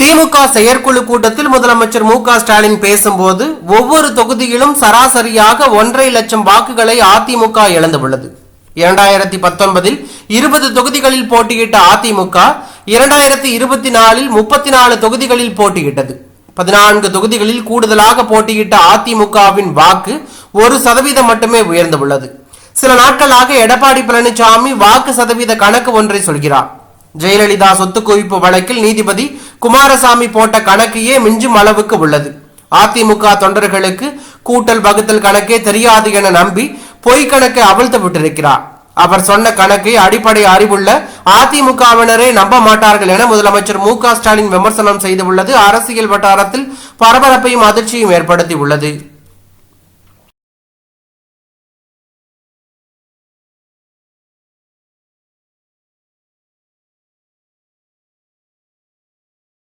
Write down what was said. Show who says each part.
Speaker 1: திமுக செயற்குழு கூட்டத்தில் முதலமைச்சர் மு.க.ஸ்டாலின் பேசும்போது ஒவ்வொரு தொகுதியிலும் சராசரியாக 1.5 லட்சம் வாக்குகளை அதிமுக இழந்துள்ளது. 2019 20 தொகுதிகளில் போட்டியிட்ட அதிமுக 2024 34 தொகுதிகளில் போட்டியிட்டது. 14 தொகுதிகளில் கூடுதலாக போட்டியிட்ட அதிமுகவின் வாக்கு 1% மட்டுமே உயர்ந்துள்ளது. சில நாட்களாக எடப்பாடி பழனிசாமி வாக்கு சதவீத கணக்கு ஒன்றை சொல்கிறார். ஜெயலலிதா சொத்து குவிப்பு வழக்கில் நீதிபதி குமாரசாமி போட்ட கணக்கையே மிஞ்சும் அளவுக்கு உள்ளது. அதிமுக தொண்டர்களுக்கு கூட்டல் வகுத்தல் கணக்கே தெரியாது என நம்பி பொய் கணக்கை அவிழ்த்து விட்டிருக்கிறார். அவர் சொன்ன கணக்கை அடிப்படை அறிவுள்ள அதிமுகவினரே நம்ப மாட்டார்கள் என முதலமைச்சர் மு.க.ஸ்டாலின் விமர்சனம் செய்துள்ளது அரசியல் வட்டாரத்தில் பரபரப்பையும் அதிர்ச்சியும் ஏற்படுத்தி உள்ளது.